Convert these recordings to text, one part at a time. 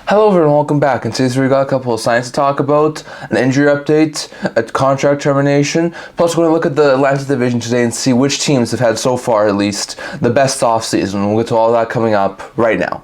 Hello everyone, welcome back. In today's video, we got a couple of signs to talk about, an injury update, a contract termination, plus we're going to look at the Atlantic Division today and see which teams have had so far, at least, the best offseason. We'll get to all that coming up right now.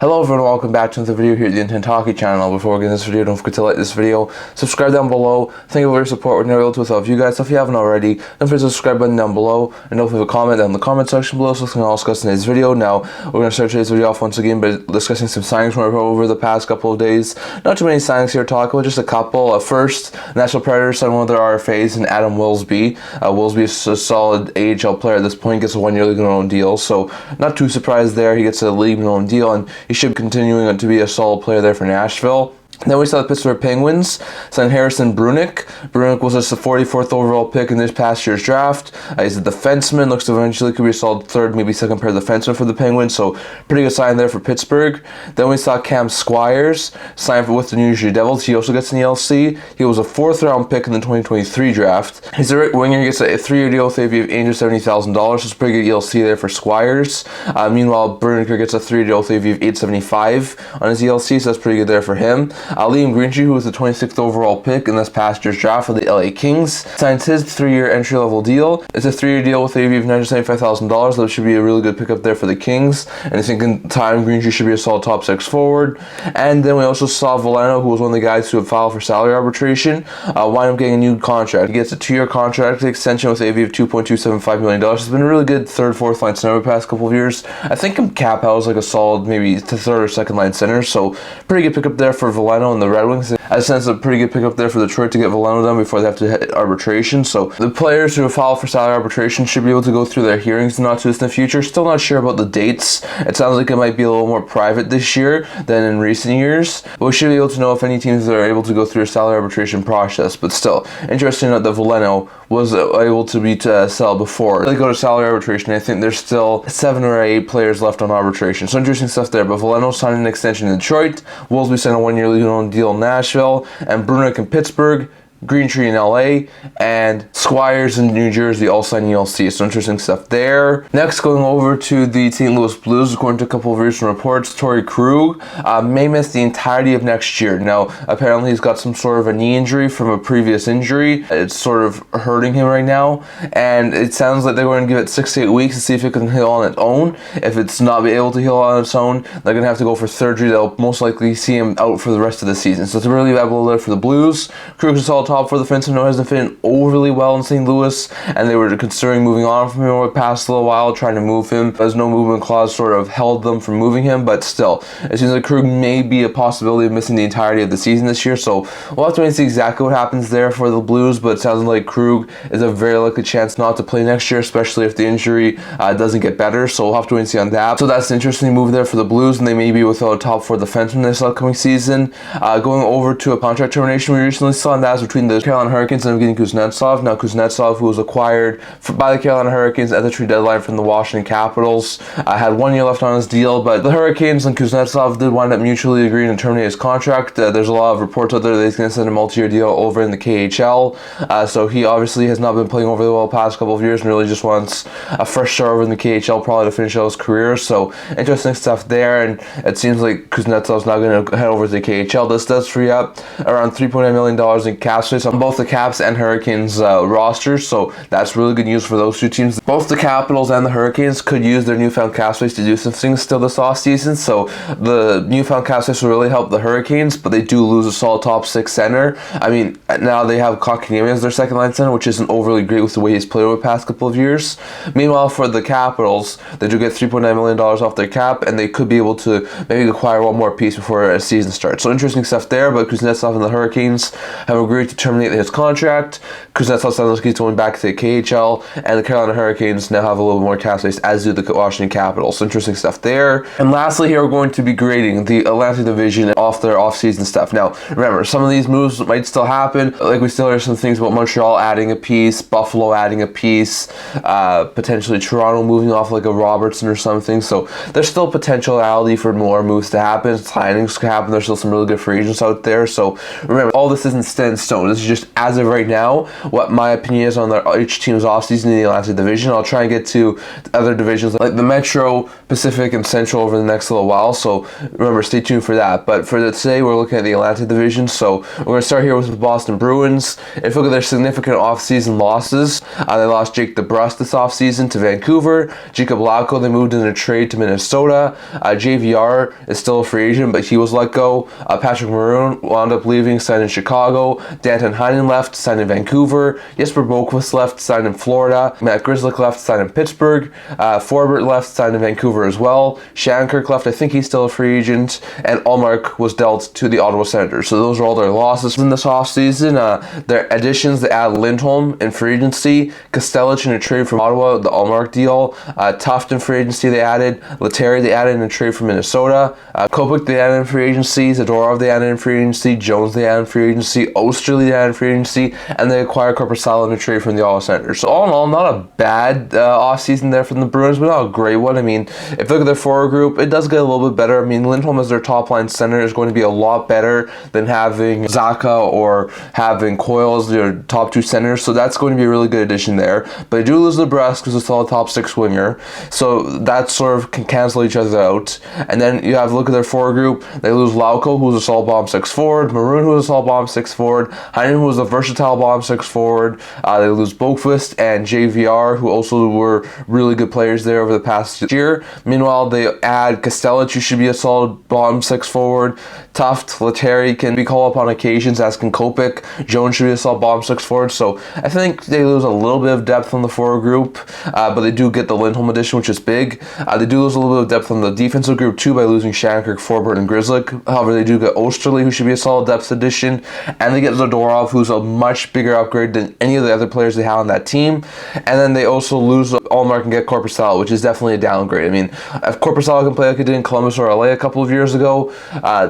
Hello everyone, welcome back to another video here at the Intense Hockey channel. Before we get into this video, don't forget to like this video, subscribe down below. Thank you for your support. We're never able to without you guys. So if you haven't already, don't forget to subscribe button down below, and don't leave a comment down in the comment section below so we can all discuss today's video. Now, we're going to start today's video off once again by discussing some signings from over the past couple of days. Not too many signings here to talk about, just a couple. First, Nashville Predators signed one of their RFAs in Adam Wilsby. Wilsby is a solid AHL player at this point, gets a one-year league minimum deal, so not too surprised there. He gets a league minimum deal, and he should be continuing to be a solid player there for Nashville. Then we saw the Pittsburgh Penguins sign Harrison Brunik. Brunik was just the 44th overall pick in this past year's draft. He's a defenseman, looks to eventually could be a solid third, maybe second pair defenseman for the Penguins, so pretty good sign there for Pittsburgh. Then we saw Cam Squires sign with the New Jersey Devils. He also gets an ELC. He was a 4th round pick in the 2023 draft. He's a right winger. He gets a 3-year deal with a fee of $870,000, so it's a pretty good ELC there for Squires. Meanwhile, Brunik gets a 3-year deal with a fee of $875,000 on his ELC, so that's pretty good there for him. Lindholm and Greentree, who was the 26th overall pick in this past year's draft for the LA Kings, signs his 3-year entry-level deal. It's a 3-year deal with a fee of $975,000. That should be a really good pickup there for the Kings. And I think in time, Greentree should be a solid top 6 forward. And then we also saw Veleno, who was one of the guys who had filed for salary arbitration, wind up getting a new contract. He gets a 2-year contract extension with a fee of $2.275 million. It's been a really good third, fourth line center the past couple of years. I think Cap has like a solid maybe to third or second line center, so pretty good pickup there for Veleno and the Red Wings. I sense a pretty good pickup there for Detroit to get Veleno done before they have to hit arbitration. So the players who have filed for salary arbitration should be able to go through their hearings in the not too distant future. Still not sure about the dates. It sounds like it might be a little more private this year than in recent years. But we should be able to know if any teams are able to go through a salary arbitration process. But still, interesting that the Veleno was able to be sell before they go to salary arbitration. I think there's still 7 or 8 players left on arbitration. So interesting stuff there. But Veleno signed an extension in Detroit. Wilsby signed a 1-year league deal in Nashville, and Brunik in Pittsburgh, Greentree in LA, and Squires in New Jersey all signed ELC. So interesting stuff there. Next, going over to the St. Louis Blues, according to a couple of recent reports, Torrey Krug may miss the entirety of next year. Now, apparently he's got some sort of a knee injury from a previous injury. It's sort of hurting him right now, and it sounds like they're going to give it 6 to 8 weeks to see if it can heal on its own. If it's not able to heal on its own, they're going to have to go for surgery. They'll most likely see him out for the rest of the season. So it's a really bad blow there for the Blues. Krug is all top for the defenseman who hasn't fit in overly well in St. Louis, and they were considering moving on from him over the past little while, trying to move him. There's no movement clause sort of held them from moving him, but still, it seems like Krug may be a possibility of missing the entirety of the season this year, so we'll have to wait and see exactly what happens there for the Blues, but it sounds like Krug is a very likely chance not to play next year, especially if the injury doesn't get better, so we'll have to wait and see on that. So that's an interesting move there for the Blues, and they may be without a top 4 defenseman this upcoming season. Going over to a contract termination we recently saw, and that was between the Carolina Hurricanes and getting Kuznetsov. Now Kuznetsov, who was acquired by the Carolina Hurricanes at the trade deadline from the Washington Capitals, had 1 year left on his deal, but the Hurricanes and Kuznetsov did wind up mutually agreeing to terminate his contract. There's a lot of reports out there that he's going to send a multi-year deal over in the KHL, so he obviously has not been playing overly well the past couple of years and really just wants a fresh start over in the KHL probably to finish out his career, so interesting stuff there, and it seems like Kuznetsov's not going to head over to the KHL. This does free up around $3.9 million in cap space on both the Caps and Hurricanes rosters, so that's really good news for those two teams. Both the Capitals and the Hurricanes could use their newfound cap space to do some things still this offseason, so the newfound cap space will really help the Hurricanes, but they do lose a solid top 6 center. I mean, now they have Kotkaniemi as their second line center, which isn't overly great with the way he's played over the past couple of years. Meanwhile, for the Capitals, they do get $3.9 million off their cap, and they could be able to maybe acquire one more piece before a season starts. So interesting stuff there, but Kuznetsov and the Hurricanes have agreed to terminate his contract. Kuznetsov sounds like he's going back to the KHL, and the Carolina Hurricanes now have a little more cap space, as do the Washington Capitals. So interesting stuff there. And lastly, here we're going to be grading the Atlantic Division off their offseason stuff. Now, remember, some of these moves might still happen. Like, we still hear some things about Montreal adding a piece, Buffalo adding a piece, potentially Toronto moving off like a Robertson or something. So there's still potentiality for more moves to happen. Signings could happen. There's still some really good free agents out there. So remember, all this isn't set in stone. This is just as of right now what my opinion is on each team's offseason in the Atlantic Division. I'll try and get to other divisions like the Metro, Pacific, and Central over the next little while, so remember, stay tuned for that. But for today, we're looking at the Atlantic Division, so we're going to start here with the Boston Bruins. If you look at their significant offseason losses, they lost Jake DeBrusk this offseason to Vancouver. Jacob Lauko, they moved in a trade to Minnesota. JVR is still a free agent, but he was let go. Patrick Maroon wound up leaving, signed in Chicago. Danton Heinen left, signed in Vancouver. Jesper Boqvist left, signed in Florida. Matt Grzelcyk left, signed in Pittsburgh. Forbert left, signed in Vancouver as well. Shattenkirk left, I think he's still a free agent. And Ullmark was dealt to the Ottawa Senators. So those are all their losses in this offseason. Their additions, they add Lindholm in free agency. Kostelic in a trade from Ottawa, the Ullmark deal. Tuft in free agency they added. Lettieri they added in a trade from Minnesota. Kopech they added in free agency. Zadorov they added in free agency. Jones they added in free agency. Osterley they added in free agency. And they acquired Korpisalo in a trade from the Ottawa Senators. So all in all, not a bad offseason there from the Bruins, but not a great one. I mean, if you look at their forward group, it does get a little bit better. I mean, Lindholm as their top line center is going to be a lot better than having Zaka or having Coyle as their top two centers. So that's going to be a really good addition there. But I do lose DeBrusk because it's still a top six winger. So that sort of can cancel each other out. And then you have a look at their forward group. They lose Lauko, who's a solid bomb six forward. Maroon, who's a solid bomb six forward. Heinen, who was a versatile bomb six forward. They lose Boqvist and JVR, who also were really good players there over the past year. Meanwhile, they add Kostelic, who should be a solid bomb six forward. Tuft, Lettieri can be called up on occasions, as can Kopech. Jones should be a solid bomb six forward. So I think they lose a little bit of depth on the forward group, but they do get the Lindholm addition, which is big. They do lose a little bit of depth on the defensive group too by losing Shattenkirk, Forbert, and Grzelcyk. However, they do get Osterley, who should be a solid depth addition, and they get Zadorov, who's a much bigger upgrade than any of the other players they have on that team. And then they also lose Ullmark and get Korpisalo, which is definitely a downgrade. I mean, if Korpisalo can play like he did in Columbus or LA a couple of years ago,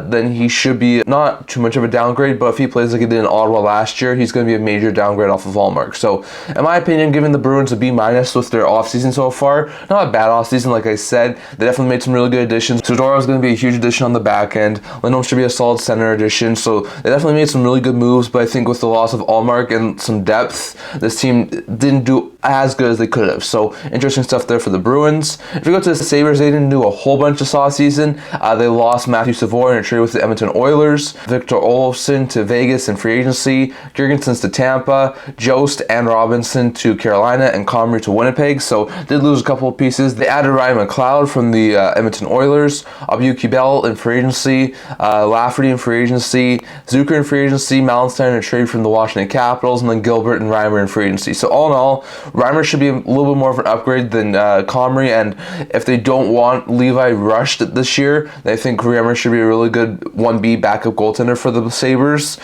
then he should be not too much of a downgrade, but if he plays like he did in Ottawa last year, he's going to be a major downgrade off of Ullmark. So, in my opinion, giving the Bruins a B- with their offseason so far, not a bad offseason, like I said. They definitely made some really good additions. Zadorov is going to be a huge addition on the back end. Lindholm should be a solid center addition, so they definitely made some really good moves, but I think with the loss of Ullmark and some depth, this team didn't do as good as they could have. So, interesting stuff there for the Bruins. If you go to the Sabres, they didn't do a whole bunch this offseason. They lost Matthew Savoie in a trade with the Edmonton Oilers, Victor Olofsson to Vegas in free agency, Girgensons to Tampa, Jost and Robinson to Carolina, and Comrie to Winnipeg. So did lose a couple of pieces. They added Ryan McLeod from the Edmonton Oilers, Abu-Kibel in free agency, Lafferty in free agency, Zucker in free agency, Mallenstein in a trade from the Washington Capitals, and then Gilbert and Reimer in free agency. So all in all, Reimer should be a little bit more of an upgrade than Comrie, and if they don't want Levi rushed this year, they think Reimer should be a really good 1B backup goaltender for the Sabres.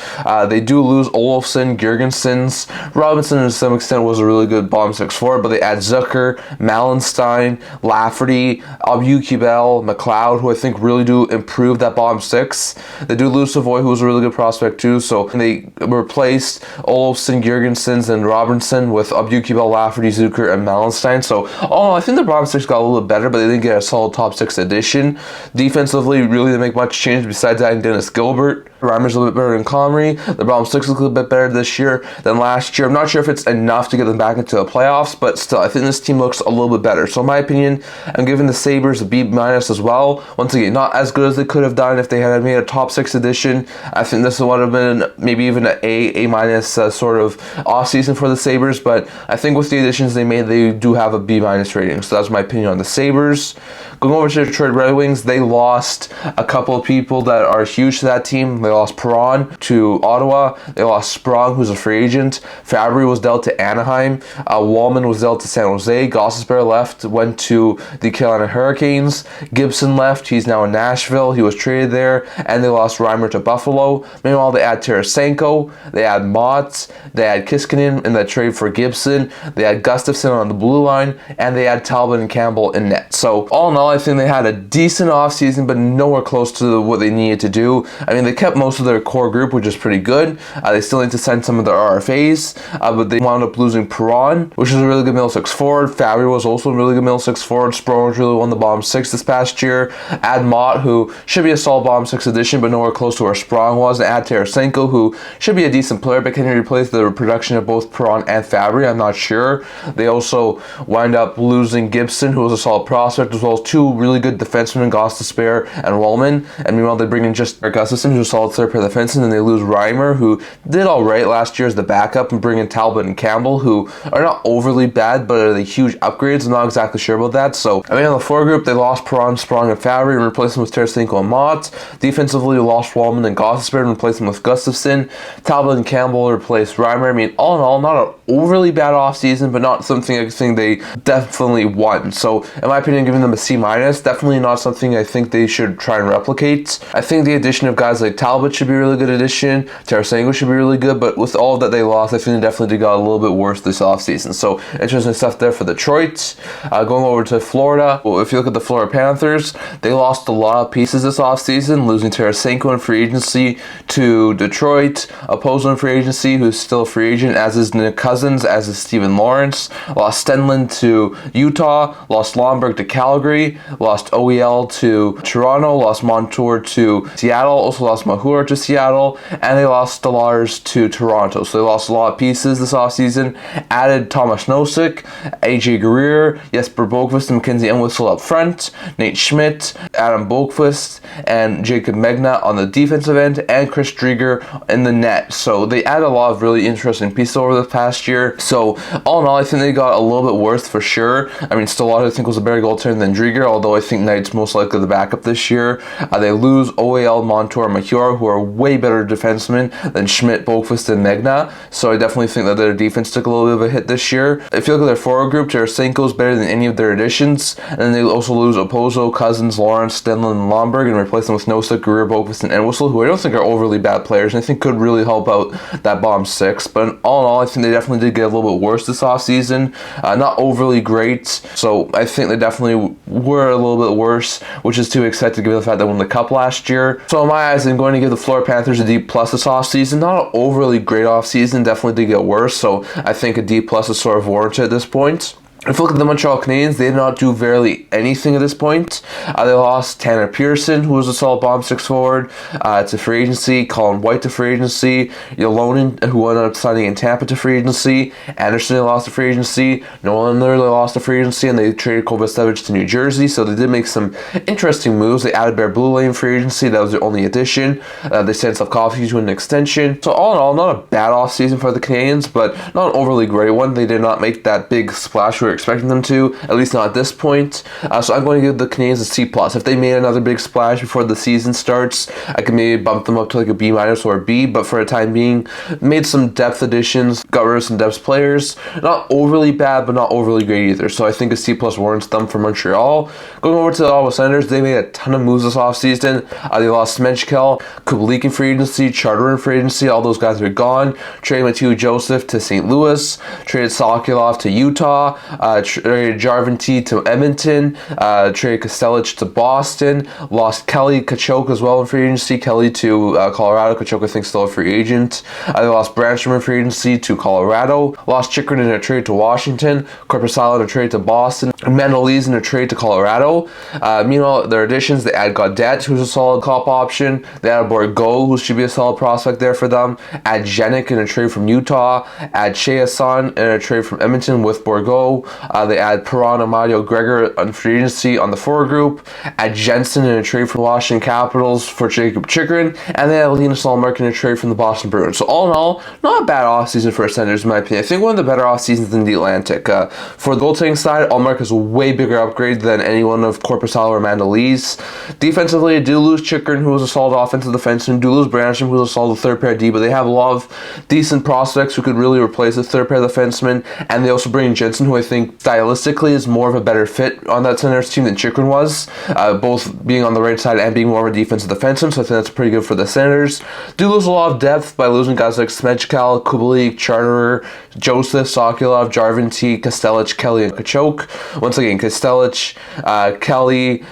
They do lose Olofsson, Girgensons. Robinson to some extent was a really good bomb 6-4, but they add Zucker, Mallenstein, Lafferty, Abu-Kibel, McLeod, who I think really do improve that bomb 6. They do lose Savoie, who was a really good prospect too, so they replaced Olofsson, Girgensons, and Robinson with Abu-Kibel, Lafferty, Zucker, and Mallenstein. So, I think the bomb 6 got a little bit better, but they didn't get a solid top 6 addition. Defensively, really didn't make much change besides adding Dennis Gilbert. Reimer's a little bit better than Comrie. The bomb 6 is a little bit better this year than last year. I'm not sure if it's enough to get them back into the playoffs, but still, I think this team looks a little bit better. So in my opinion, I'm giving the Sabres a B- as well. Once again, not as good as they could have done if they had made a top 6 edition. I think this would have been maybe even an A- sort of off season for the Sabres, but I think with the additions they made, they do have a B- rating. So that's my opinion on the Sabres. Going over to the Detroit Red Wings, they lost a couple of people that are huge to that team. They lost Perron to Ottawa. They lost Sprong, who's a free agent. Fabry was dealt to Anaheim. Wallman was dealt to San Jose. Gostisbehere left, went to the Carolina Hurricanes. Gibson left. He's now in Nashville. He was traded there. And they lost Reimer to Buffalo. Meanwhile, they add Tarasenko. They add Mott. They add Kiskinen in that trade for Gibson. They add Gustafsson on the blue line. And they add Talbot and Campbell in net. So all in all, I think they had a decent offseason, but nowhere close to what they needed to do. I mean, they kept most of their core group, which is pretty good. They still need to send some of their RFAs, but they wound up losing Perron, which is a really good middle six forward. Fabbri was also a really good middle six forward. Sprong really won the bottom six this past year. Add Mott, who should be a solid bottom six addition, but nowhere close to where Sprong was. And add Tarasenko, who should be a decent player, but can he replace the production of both Perron and Fabbri? I'm not sure. They also wind up losing Gibson, who was a solid prospect, as well as two really good defensemen, Gostisbehere and Ullman. And meanwhile, they bring in just Gustafsson, who's a solid third pair defenseman, and they lose Rumour, who did all right last year as the backup, and bring in Talbot and Campbell, who are not overly bad, but are the huge upgrades. I'm not exactly sure about that. So, I mean, on the four group, they lost Perron, Sprong, and Fabbri, and replaced them with Tarasenko and Mott. Defensively, they lost Ullman and Gostisbehere, and replaced them with Gustafsson. Talbot and Campbell replaced Rumour. I mean, all in all, not an overly bad offseason, but not something I think they definitely won. So, in my opinion, giving them a C-, definitely not something I think they should try and replicate. I think the addition of guys like Talbot should be a really good addition. Tarasenko should be really good, but with all that they lost, I think they definitely got a little bit worse this offseason. So, interesting stuff there for Detroit. Going over to Florida, well, if you look at the Florida Panthers, they lost a lot of pieces this offseason, losing Tarasenko in free agency to Detroit, Oposo in free agency, who's still a free agent, as is Nick Cousins, as is Steven Lawrence, lost Stenlund to Utah, lost Lomberg to Calgary, lost OEL to Toronto, lost Montour to Seattle, also lost Mahura to Seattle, and they lost Stellaris to Toronto. So they lost a lot of pieces this offseason, added Thomas Nosek, AJ Greer, Jesper Boqvist and Mackenzie Entwistle up front, Nate Schmidt, Adam Boqvist, and Jacob Megna on the defensive end, and Chris Driedger in the net. So they added a lot of really interesting pieces over the past year. So all in all, I think they got a little bit worse for sure. I mean, Stellaris I think was a better goaltender than Driedger, although I think Knight's most likely the backup this year. They lose OEL, Montour, and Mahura, who are way better defensemen than Schmidt, Boqvist, and Megna. So I definitely think that their defense took a little bit of a hit this year. If you look at their forward group, Tarasenko is better than any of their additions, and then they also lose Oposo, Cousins, Lawrence, Stenlund, and Lomberg, and replace them with Nosek, Greer, Boqvist, and Entwistle, who I don't think are overly bad players, and I think could really help out that bottom six. But all in all, I think they definitely did get a little bit worse this offseason. Not overly great, so I think they definitely were a little bit worse, which is to expect given the fact they won the Cup last year. So in my eyes, I'm going to give the Florida Panthers a D+ this offseason. Not an overly great offseason, definitely did get worse, so I think a D+ is sort of warranted at this point. If you look at the Montreal Canadiens, they did not do barely anything at this point. They lost Tanner Pearson, who was a solid bottom six forward, to free agency. Colin White to free agency. Yolonen, who ended up signing in Tampa, to free agency. Anderson, they lost to free agency. Nylander, they lost to free agency, and they traded Kovacevic to New Jersey. So they did make some interesting moves. They added Barre-Boulet in free agency. That was their only addition. They sent Slavkovsky to an extension. So all in all, not a bad offseason for the Canadiens, but not an overly great one. They did not make that big splash we were expecting them to, at least not at this point. So I'm going to give the Canadiens a C+. If they made another big splash before the season starts, I could maybe bump them up to like a B- or a B, but for the time being, made some depth additions, got rid of some depth players. Not overly bad, but not overly great either. So I think a C+ warrants them for Montreal. Going over to the Ottawa Senators, they made a ton of moves this offseason. They lost Menchkel, Kubalik in free agency, Charter in free agency, all those guys are gone. Traded Matthew Joseph to St. Louis, traded Sokolov to Utah, traded Jarventy to Edmonton, traded Kostelic to Boston, lost Kelly Kachuk as well in free agency, Kelly to Colorado, Kachuk I think still a free agent. They lost Branstrom in free agency to Colorado, lost Chikrin in a trade to Washington, Korpisalo in a trade to Boston, Mandolese in a trade to Colorado. Meanwhile, their additions, they add Gaudette, who's a solid cop option, they add Borgo, who should be a solid prospect there for them, add Jenik in a trade from Utah, add Cheason in a trade from Edmonton with Borgo. They add Perron and Mario Gregor on free agency on the forward group, add Jensen in a trade from the Washington Capitals for Jacob Chikrin, and they add Linus Ullmark in a trade from the Boston Bruins. So all in all, not a bad offseason for Senators in my opinion. I think one of the better off seasons in the Atlantic. For the goaltending side, Ullmark is a way bigger upgrade than anyone of Korpisalo or Mandolese. Defensively, do lose Chikrin, who was a solid offensive defenseman, do lose Branstrom, who was a solid third pair D, but they have a lot of decent prospects who could really replace the third pair defenseman, and they also bring Jensen, who I think think stylistically is more of a better fit on that Senators team than Chychrun was, both being on the right side and being more of a defensive defenseman, so I think that's pretty good for the Senators. Do lose a lot of depth by losing guys like Smechkal, Kubalik, Charterer, Joseph, Sokolov, Jarvan T, Kostelic, Kelly, and Kachuk. Once again, Kostelic, Kelly,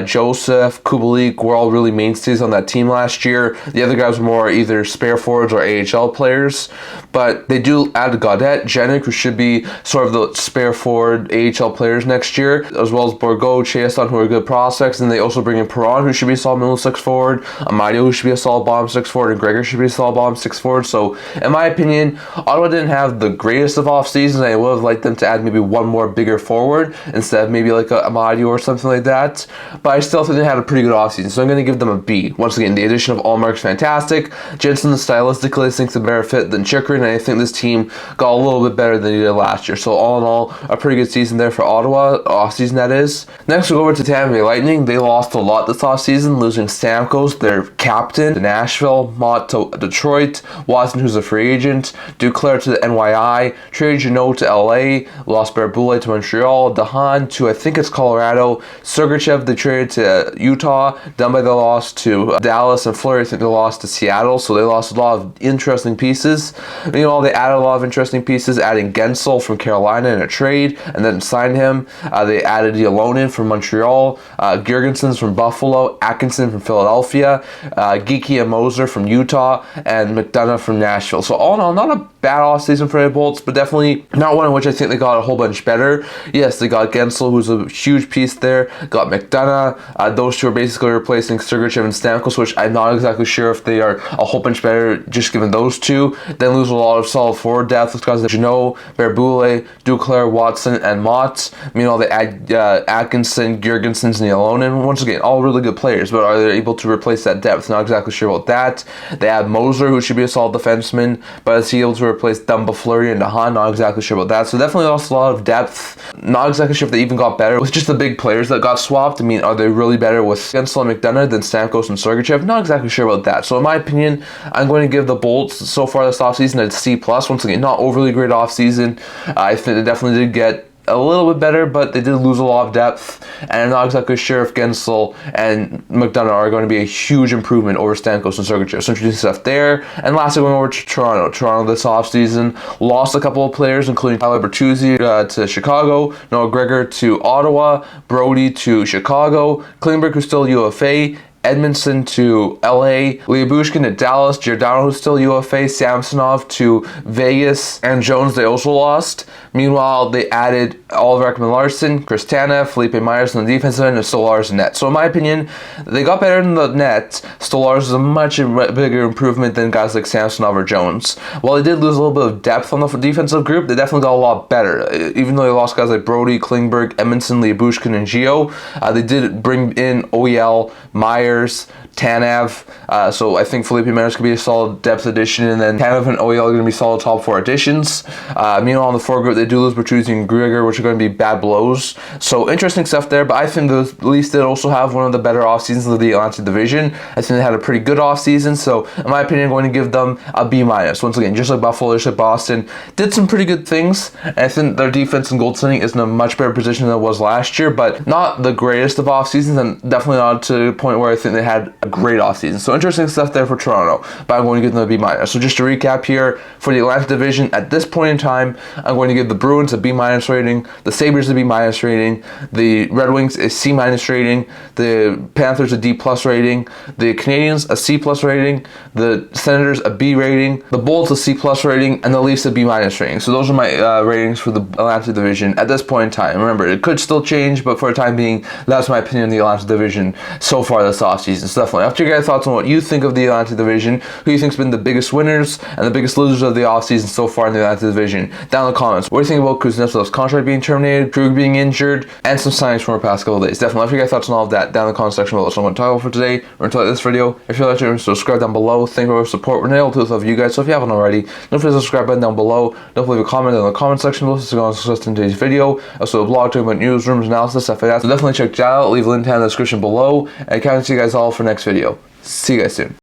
Joseph, Kubalik were all really mainstays on that team last year. The other guys were more either spare forwards or AHL players, but they do add Gaudette, Jenik, who should be sort of the spare forward AHL players next year, as well as Bourgault, Chaston, who are good prospects, and they also bring in Perron, who should be a solid middle six forward, Amadio, who should be a solid bottom six forward, and Gregor should be a solid bottom six forward. So, in my opinion, Ottawa didn't have the greatest of off seasons. I would have liked them to add maybe one more bigger forward instead of maybe like a Amadio or something like that, but I still think they had a pretty good offseason, so I'm going to give them a B. Once again, the addition of Ullmark's fantastic. Jensen, stylistically, I think is a better fit than Chychrun, and I think this team got a little bit better than he did last year. So all in all, a pretty good season there for Ottawa, offseason that is. Next, we'll go over to Tampa Bay Lightning. They lost a lot this offseason, losing Stamkos, their captain, to Nashville, Mott to Detroit, Watson, who's a free agent, Duclair to the NYI, traded Jeannot to LA, lost Barre-Boulet to Montreal, Dahan to, I think it's Colorado, Sergachev they traded to Utah, Dunby they lost to Dallas, and Fleury I think they lost to Seattle, so they lost a lot of interesting pieces. Meanwhile, they added a lot of interesting pieces, adding Guentzel from Carolina in a trade, and then signed him. They added Ylonen from Montreal, Girgensons from Buffalo, Atkinson from Philadelphia, Geeky and Moser from Utah, and McDonagh from Nashville. So all in all, not a bad offseason for the Bolts, but definitely not one in which I think they got a whole bunch better. Yes, they got Guentzel, who's a huge piece there, got McDonagh. Those two are basically replacing Sergachev and Stamkos, which I'm not exactly sure if they are a whole bunch better just given those two. Then lose a lot of solid forward depth with guys like Jeannot, Barre-Boulet, Duclair, Watson, and Mott. Meanwhile, they add Atkinson, Girgensons, and Ylonen. Once again, all really good players, but are they able to replace that depth? Not exactly sure about that. They add Moser, who should be a solid defenseman, but is he able to replace Dumba, Fleury, and Dahan? Not exactly sure about that. So definitely lost a lot of depth. Not exactly sure if they even got better with just the big players that got swapped. I mean, are they really better with Guentzel and McDonagh than Stamkos and Sergachev? Not exactly sure about that. So in my opinion, I'm going to give the Bolts so far this offseason a C+. Once again, not overly great offseason. I think they definitely did get a little bit better, but they did lose a lot of depth, and I'm not exactly sure if Guentzel and McDonagh are going to be a huge improvement over Stamkos and Sergachev. So interesting stuff there. And lastly, going over to Toronto. Toronto this offseason lost a couple of players, including Tyler Bertuzzi to Chicago, Noah Gregor to Ottawa, Brody to Chicago, Klingberg, who's still UFA, Edmondson to LA, Lyubushkin to Dallas, Giordano, who's still UFA, Samsonov to Vegas, and Jones they also lost. Meanwhile, they added Oliver Ekman-Larsson, Chris Tanev, Felipe Myers on the defensive end, and Stolarz in net. So in my opinion, they got better in the net. Stolarz is a much bigger improvement than guys like Samsonov or Jones. While they did lose a little bit of depth on the defensive group, they definitely got a lot better. Even though they lost guys like Brody, Klingberg, Edmondson, Lyubushkin, and Gio, they did bring in OEL, Myers, Tanev, so I think Felipe Myers could be a solid depth addition, and then Tanev and OEL are going to be solid top four additions. Meanwhile, in the foregroup, they do lose Bertuzzi and Grieger, which are going to be bad blows. So interesting stuff there, but I think at least they also have one of the better off seasons of the Atlantic Division. I think they had a pretty good off season, so in my opinion, I'm going to give them a B-. Once again, just like Buffalo, just like Boston, did some pretty good things, and I think their defense and goaltending is in a much better position than it was last year, but not the greatest of off seasons, and definitely not to the point where I think they had a great offseason. So interesting stuff there for Toronto, but I'm going to give them a B-. So just to recap here, for the Atlantic Division, at this point in time, I'm going to give the Bruins a B- rating, the Sabres a B- rating, the Red Wings a C- rating, the Panthers a D+ rating, the Canadiens a C+ rating, the Senators a B rating, the Bolts a C+ rating, and the Leafs a B- rating. So those are my ratings for the Atlantic Division at this point in time. Remember, it could still change, but for the time being, that's my opinion on the Atlantic Division so far this offseason. So definitely, after you guys' thoughts on what you think of the Atlantic Division, who you think's been the biggest winners and the biggest losers of the offseason so far in the Atlantic Division, down in the comments. What do you think about Kuznetsov's contract being terminated, Krug being injured, and some signings from our past couple of days? Definitely, after you guys' thoughts on all of that, down in the comment section below. So I'm going to talk about for today. We're going to like this video. If you like it, subscribe down below. Thank you for your support. We're nailed to love you guys. So if you haven't already, don't forget to subscribe button down below. Don't leave a comment in the comment section below so you can discuss in today's video. Also, a blog talking about news, rumors, analysis, stuff like that. So definitely check that out. Leave a link down in the description below. And I can't see you guys all for next video. See you guys soon.